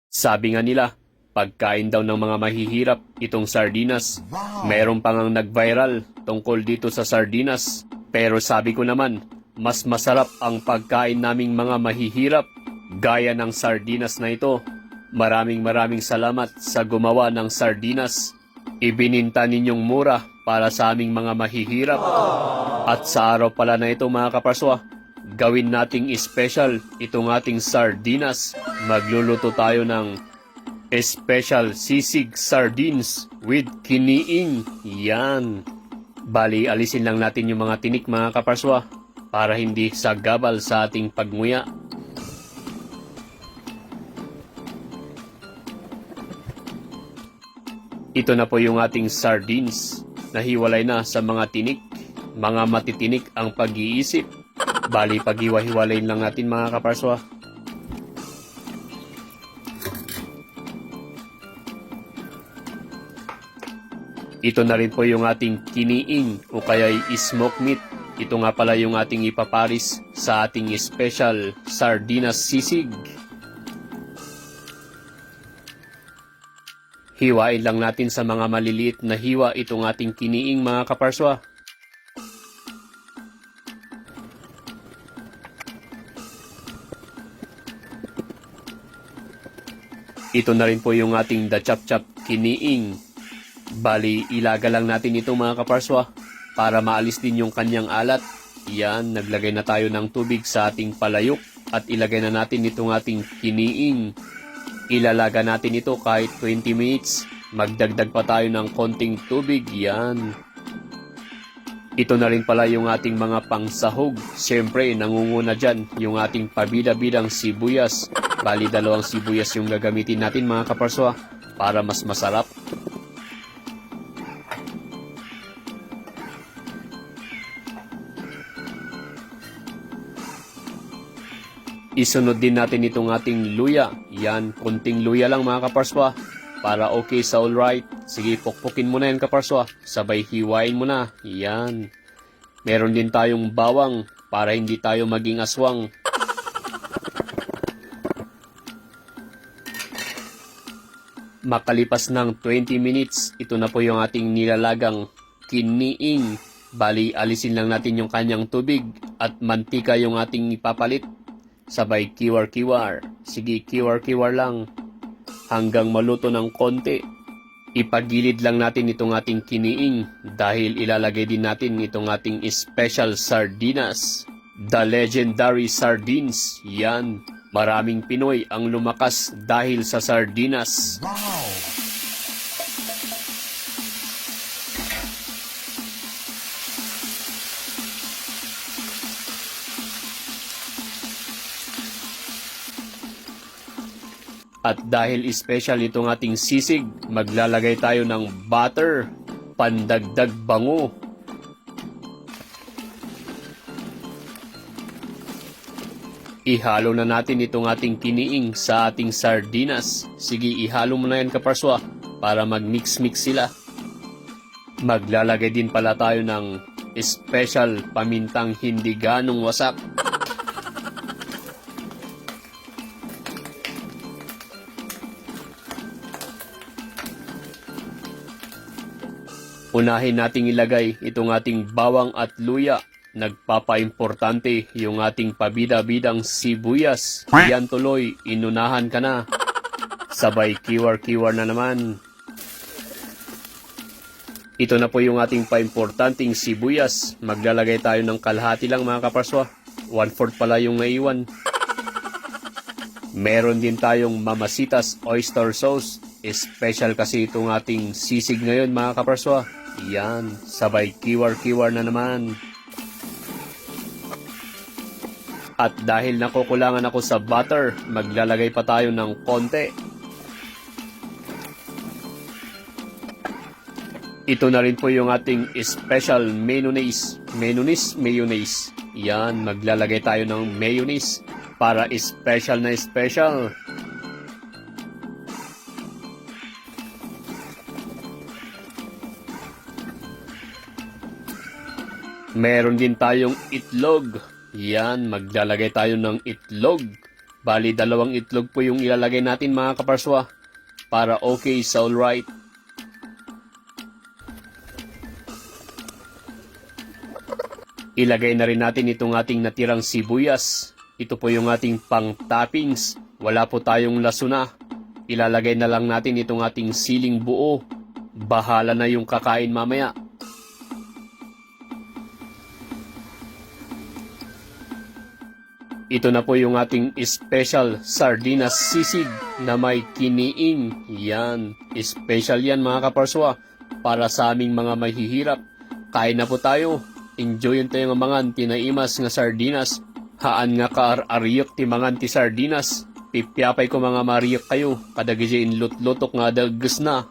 Sabi nga nila, pagkain daw ng mga mahihirap itong sardinas. Meron pa ngang nag-viral tungkol dito sa sardinas. Pero sabi ko naman, mas masarap ang pagkain naming mga mahihirap gaya ng sardinas na ito. Maraming salamat sa gumawa ng sardinas. Ibininta ninyong mura para sa aming mga mahihirap. At sa araw pala na ito mga kaparswa, gawin nating special itong ating sardinas. Magluluto tayo ng special sisig sardines with kiniing. Yan. Bali, alisin lang natin yung mga tinik mga kaparswa para hindi sagabal sa ating pagmuya. Ito na po yung ating sardines. Nahiwalay na sa mga tinik. Mga matitinik ang pag-iisip. Bali, paghiwa-hiwalayin lang natin mga kaparswa. Ito na rin po yung ating kiniing o kaya smoke meat. Ito nga pala yung ating ipaparis sa ating special sardinas sisig. Hiwain lang natin sa mga maliliit na hiwa itong ating kiniing mga kaparswa. Ito na rin po yung ating dachap-chap kiniing. Bali, ilaga lang natin ito mga kaparswa para maalis din yung kanyang alat. Yan, naglagay na tayo ng tubig sa ating palayok at ilagay na natin itong ating kiniing. Ilalaga natin ito kahit 20 minutes. Magdagdag pa tayo ng konting tubig. Yan. Ito na rin pala yung ating mga pangsahog. Siyempre, nangunguna dyan yung ating pabida-bidang sibuyas. Bali, 2 sibuyas yung gagamitin natin mga kaparswa para mas masarap. Isunod din natin itong ating luya. Yan, konting luya lang mga kaparswa para okay sa alright. Sige, pukpukin mo na yan kaparswa. Sabay hiwain mo na. Yan. Meron din tayong bawang para hindi tayo maging aswang. Makalipas ng 20 minutes, ito na po yung ating nilalagang kiniing. Bali, alisin lang natin yung kanyang tubig at mantika yung ating ipapalit. Sabay kiwar-kiwar. Sige, kiwar-kiwar lang. Hanggang maluto ng konti. Ipagilid lang natin itong ating kiniing dahil ilalagay din natin itong ating special sardinas. The legendary sardines. Yan. Maraming Pinoy ang lumakas dahil sa sardinas. At dahil special itong ating sisig, maglalagay tayo ng butter, pandagdag bango. Ihalo na natin itong ating kiniing sa ating sardinas. Sige, ihalo mo na yan kaparswa para mag-mix-mix sila. Maglalagay din pala tayo ng special pamintang hindi ganong wasak. Unahin nating ilagay itong ating bawang at luya. Nagpapa-importante yung ating pabida-bidang sibuyas. Yan tuloy, inunahan ka na. Sabay kiwar-kiwar na naman. Ito na po yung ating pa-importanting sibuyas. Maglalagay tayo ng kalahati lang mga kaparswa. 1/4 pala yung naiwan. Meron din tayong Mamasitas oyster sauce. Special kasi itong ating sisig ngayon mga kaparswa. Yan, sabay kiwar-kiwar na naman. At dahil nakukulangan ako sa butter, maglalagay pa tayo ng konti. Ito na rin po yung ating special mayonnaise. Mayonnaise. Yan, maglalagay tayo ng mayonnaise para special na special. Meron din tayong itlog. Yan, maglalagay tayo ng itlog. Bali, 2 itlog po yung ilalagay natin mga kaparswa para okay sa alright. Ilagay na rin natin itong ating natirang sibuyas. Ito po yung ating pang-toppings. Wala po tayong lasuna. Ilalagay na lang natin itong ating siling buo. Bahala na yung kakain mamaya. Ito na po yung ating special sardinas sisig na may kiniing. Yan, special yan mga kaparswa para sa aming mga mahihirap. Kain na po tayo. Enjoyin tayo nga mga tinaimas nga sardinas. Haan nga kaar-ariyok ti mga ti sardinas. Pipyapay ko mga mariyok kayo. Kadagizin lut-lutok nga dagges na.